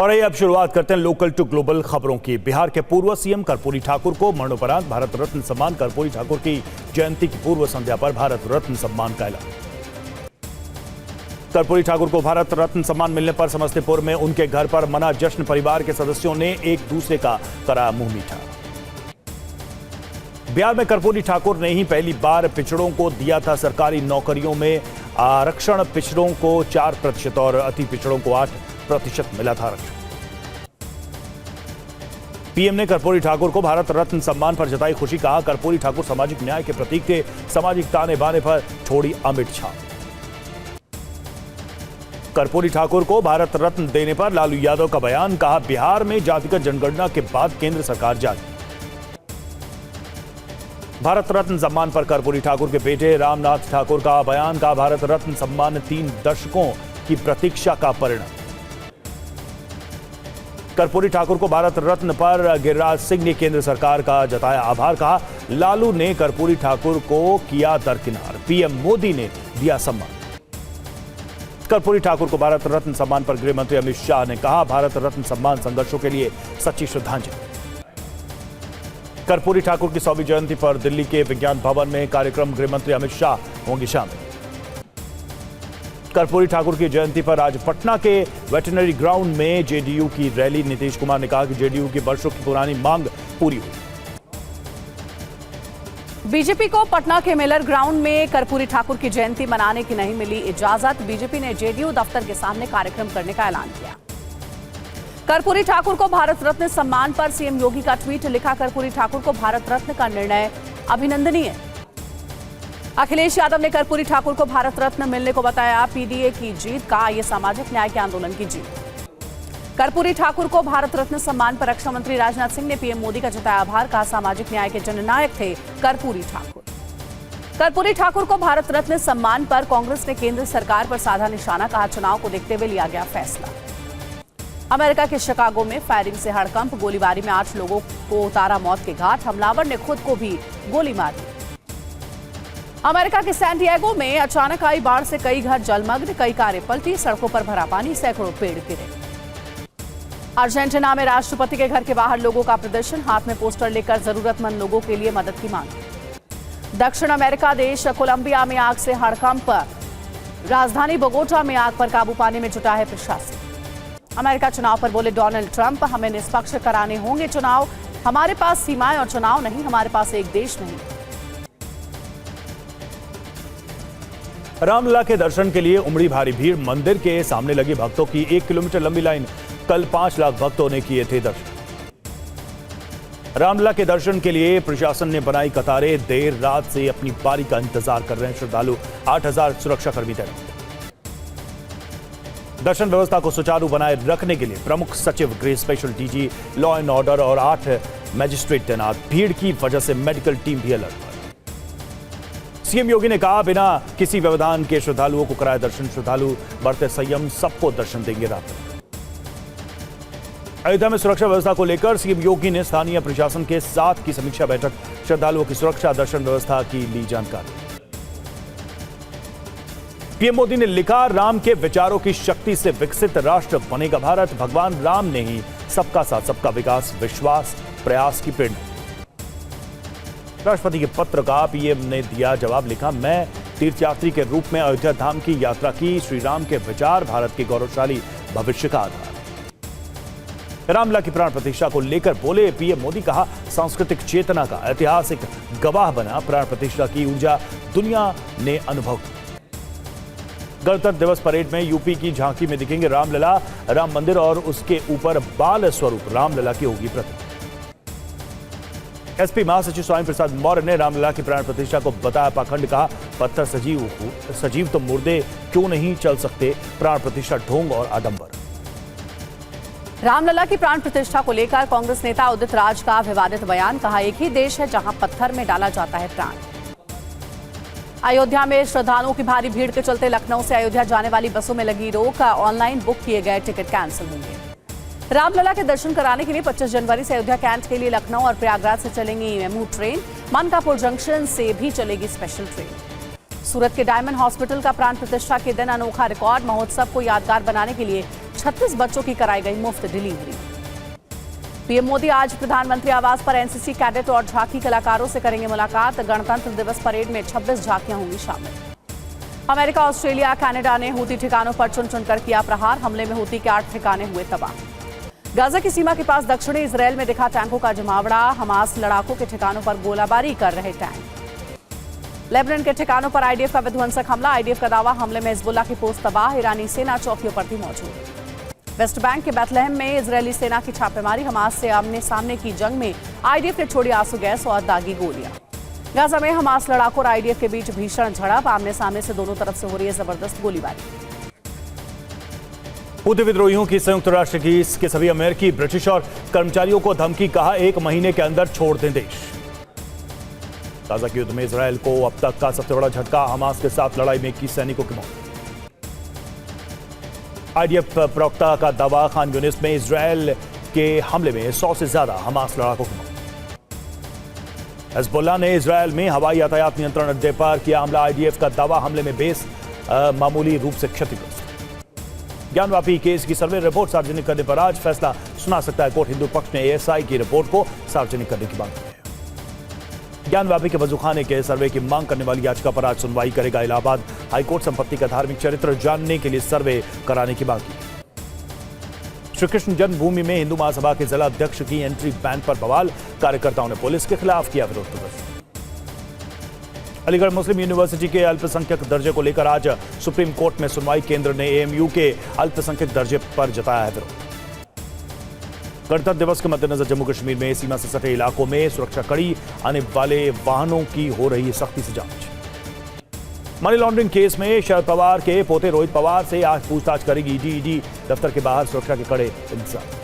और ये अब शुरुआत करते हैं लोकल टू ग्लोबल खबरों की। बिहार के पूर्व सीएम कर्पूरी ठाकुर को मरणोपरांत भारत रत्न सम्मान। कर्पूरी ठाकुर की जयंती की पूर्व संध्या पर भारत रत्न सम्मान का ऐलान। कर्पूरी ठाकुर को भारत रत्न सम्मान मिलने पर समस्तीपुर में उनके घर पर मना जश्न। परिवार के सदस्यों ने एक दूसरे का कराया मुंह मीठा। बिहार में कर्पूरी ठाकुर ने ही पहली बार पिछड़ों को दिया था सरकारी नौकरियों में आरक्षण। पिछड़ों को 4% और अति पिछड़ों को 8% मिला था आरक्षण। पीएम ने कर्पूरी ठाकुर को भारत रत्न सम्मान पर जताई खुशी। कहा, कर्पूरी ठाकुर सामाजिक न्याय के प्रतीक थे। सामाजिक ताने बाने पर छोड़ी अमिट छाप। कर्पूरी ठाकुर को भारत रत्न देने पर लालू यादव का बयान। कहा, बिहार में जातिगत जनगणना के बाद केंद्र सरकार जागी। भारत रत्न सम्मान पर कर्पूरी ठाकुर के बेटे रामनाथ ठाकुर का बयान। का भारत रत्न सम्मान 3 दशकों की प्रतीक्षा का परिणाम। कर्पूरी ठाकुर को भारत रत्न पर गिरिराज सिंह ने केंद्र सरकार का जताया आभार। कहा, लालू ने कर्पूरी ठाकुर को किया दरकिनार, पीएम मोदी ने दिया सम्मान। कर्पूरी ठाकुर को भारत रत्न सम्मान पर गृह मंत्री अमित शाह ने कहा, भारत रत्न सम्मान संघर्षों के लिए सच्ची श्रद्धांजलि। कर्पूरी ठाकुर की 100वीं जयंती पर दिल्ली के विज्ञान भवन में कार्यक्रम। गृह मंत्री अमित शाह होंगे शामिल। कर्पूरी ठाकुर की जयंती पर आज पटना के वेटरनरी ग्राउंड में जेडीयू की रैली। नीतीश कुमार ने कहा कि जेडीयू की वर्षों की पुरानी मांग पूरी हुई। बीजेपी को पटना के मेलर ग्राउंड में कर्पूरी ठाकुर की जयंती मनाने की नहीं मिली इजाजत। बीजेपी ने जेडीयू दफ्तर के सामने कार्यक्रम करने का ऐलान किया। कर्पूरी ठाकुर को भारत रत्न सम्मान पर सीएम योगी का ट्वीट। लिखा, कर्पूरी ठाकुर को भारत रत्न का निर्णय अभिनंदनीय। अखिलेश यादव ने कर्पूरी ठाकुर को भारत रत्न मिलने को बताया पीडीए की जीत। का ये सामाजिक न्याय के आंदोलन की जीत। कर्पूरी ठाकुर को भारत रत्न सम्मान पर रक्षा मंत्री राजनाथ सिंह ने पीएम मोदी का जताया आभार। कहा, सामाजिक न्याय के जननायक थे कर्पूरी ठाकुर। कर्पूरी ठाकुर को भारत रत्न सम्मान पर कांग्रेस ने केंद्र सरकार पर साधा निशाना। कहा, चुनाव को देखते हुए लिया गया फैसला। अमेरिका के शिकागो में फायरिंग से हड़कंप। गोलीबारी में 8 लोगों को उतारा मौत के घाट। हमलावर ने खुद को भी गोली मार दी। अमेरिका के सैन डिएगो में अचानक आई बाढ़ से कई घर जलमग्न, कई कारें पलटी, सड़कों पर भरा पानी, सैकड़ों पेड़ गिरे। अर्जेंटीना में राष्ट्रपति के घर के बाहर लोगों का प्रदर्शन। हाथ में पोस्टर लेकर जरूरतमंद लोगों के लिए मदद की मांग। दक्षिण अमेरिका देश कोलंबिया में आग से हड़कंप। राजधानी बोगोटा में आग पर काबू पाने में जुटा है प्रशासन। अमेरिका चुनाव पर बोले डोनाल्ड ट्रंप, हमें निष्पक्ष कराने होंगे चुनाव। हमारे पास सीमाएं और चुनाव नहीं, हमारे पास एक देश नहीं। रामलला के दर्शन के लिए उमड़ी भारी भीड़। मंदिर के सामने लगी भक्तों की 1 किलोमीटर लंबी लाइन। कल 5 लाख भक्तों ने किए थे दर्शन। रामलला के दर्शन के लिए प्रशासन ने बनाई कतारें। देर रात से अपनी बारी का इंतजार कर रहे हैं श्रद्धालु। 8000 सुरक्षाकर्मी तैनात। दर्शन व्यवस्था को सुचारू बनाए रखने के लिए प्रमुख सचिव गृह, special DG, law and order और 8 मजिस्ट्रेट तैनात। भीड़ की वजह से मेडिकल टीम भी अलर्ट। सीएम योगी ने कहा, बिना किसी व्यवधान के श्रद्धालुओं को कराया दर्शन। श्रद्धालु बरते संयम, सबको दर्शन देंगे रात। अयोध्या में सुरक्षा व्यवस्था को लेकर सीएम योगी ने स्थानीय प्रशासन के साथ की समीक्षा बैठक। श्रद्धालुओं की सुरक्षा, दर्शन व्यवस्था की ली जानकारी। पीएम मोदी ने लिखा, राम के विचारों की शक्ति से विकसित राष्ट्र बनेगा भारत। भगवान राम ने ही सबका साथ, सबका विकास, विश्वास, प्रयास की प्रेरणा। राष्ट्रपति के पत्र का पीएम ने दिया जवाब। लिखा, मैं तीर्थयात्री के रूप में अयोध्या धाम की यात्रा की। श्री राम के विचार भारत के गौरवशाली भविष्य का आधार। रामलला की प्राण प्रतिष्ठा को लेकर बोले पीएम मोदी। कहा, सांस्कृतिक चेतना का ऐतिहासिक गवाह बना प्राण प्रतिष्ठा की ऊर्जा दुनिया ने अनुभव की। गणतंत्र दिवस परेड में यूपी की झांकी में दिखेंगे रामलला। राम मंदिर और उसके ऊपर बाल स्वरूप रामलला की होगी प्रतिमा। एसपी महासचिव स्वामी प्रसाद मौर्य ने रामलला की प्राण प्रतिष्ठा को बताया पाखंड। कहा, पत्थर सजीव तो मुर्दे क्यों नहीं चल सकते। प्राण प्रतिष्ठा ढोंग और आडंबर। रामलला की प्राण प्रतिष्ठा को लेकर कांग्रेस नेता उदित राज का विवादित बयान। कहा, एक ही देश है जहां पत्थर में डाला जाता है प्राण। अयोध्या में श्रद्धालुओं की भारी भीड़ के चलते लखनऊ से अयोध्या जाने वाली बसों में लगी रोक। ऑनलाइन बुक किए गए टिकट कैंसिल होंगे। रामलला के दर्शन कराने के लिए 25 जनवरी से अयोध्या कैंट के लिए लखनऊ और प्रयागराज से चलेंगी मेमू ट्रेन। मानकापुर जंक्शन से भी चलेगी स्पेशल ट्रेन। सूरत के डायमंड हॉस्पिटल का प्राण प्रतिष्ठा के दिन अनोखा रिकॉर्ड। महोत्सव को यादगार बनाने के लिए 36 बच्चों की कराई गई मुफ्त डिलीवरी। पीएम मोदी आज प्रधानमंत्री आवास पर एनसीसी कैडेट और झांकी कलाकारों से करेंगे मुलाकात। गणतंत्र दिवस परेड में 26 झांकियां होंगी शामिल। अमेरिका, ऑस्ट्रेलिया, कनाडा ने हूती ठिकानों पर चुन चुनकर किया प्रहार। हमले में हूती के 8 ठिकाने हुए तबाह। गाजा की सीमा के पास दक्षिणी इजरायल में दिखा टैंकों का जमावड़ा। हमास लड़ाकों के ठिकानों पर गोलाबारी कर रहे टैंक। लेबनान के ठिकानों पर आईडीएफ का विध्वंसक हमला। आईडीएफ का दावा, हमले में हिजबुल्लाह की पोस्ट तबाह। ईरानी सेना चौकियों पर थी मौजूद। वेस्ट बैंक के बैथलहम में इजरायली सेना की छापेमारी। हमास से आमने सामने की जंग में आईडीएफ ने छोड़ी आंसू गैस और दागी गोलियां। गाजा में हमास लड़ाकों और आईडीएफ के बीच भीषण झड़प। आमने सामने से दोनों तरफ से हो रही है जबरदस्त गोलीबारी। हूती विद्रोहियों की संयुक्त राष्ट्र की के सभी अमेरिकी, ब्रिटिश और कर्मचारियों को धमकी, कहा 1 महीने के अंदर छोड़ दें देश। गाजा के युद्ध में इजरायल को अब तक का सबसे बड़ा झटका। हमास के साथ लड़ाई में 21 सैनिकों की मौत। आईडीएफ प्रवक्ता का दावा, खान यूनिस में इजरायल के हमले में 100 से ज्यादा हमास लड़ाकों की मौत। हिजबुल्लाह ने इजरायल में हवाई यातायात नियंत्रण अड्डे पर किया हमला। आईडीएफ का दावा, हमले में बेस मामूली रूप से क्षतिग्रस्त। ज्ञानवापी केस की सर्वे रिपोर्ट सार्वजनिक करने पर आज फैसला सुना सकता है कोर्ट। हिंदू पक्ष ने एएसआई की रिपोर्ट को सार्वजनिक करने की मांग की है। ज्ञानवापी के वजूखाने के सर्वे की मांग करने वाली याचिका पर आज सुनवाई करेगा इलाहाबाद हाईकोर्ट। संपत्ति का धार्मिक चरित्र जानने के लिए सर्वे कराने की मांग की। श्री कृष्ण जन्मभूमि में हिंदू महासभा के जिला अध्यक्ष की एंट्री बैन पर बवाल। कार्यकर्ताओं ने पुलिस के खिलाफ किया विरोध प्रदर्शन। अलीगढ़ मुस्लिम यूनिवर्सिटी के अल्पसंख्यक दर्जे को लेकर आज सुप्रीम कोर्ट में सुनवाई। केंद्र ने एएमयू के अल्पसंख्यक दर्जे पर जताया है विरोध। गणतंत्र दिवस के मद्देनजर जम्मू कश्मीर में सीमा से सटे इलाकों में सुरक्षा कड़ी। आने वाले वाहनों की हो रही है सख्ती से जांच। मनी लॉन्ड्रिंग केस में शरद पवार के पोते रोहित पवार से आज पूछताछ करेगी ईडी। दफ्तर के बाहर सुरक्षा के कड़े इंतजाम।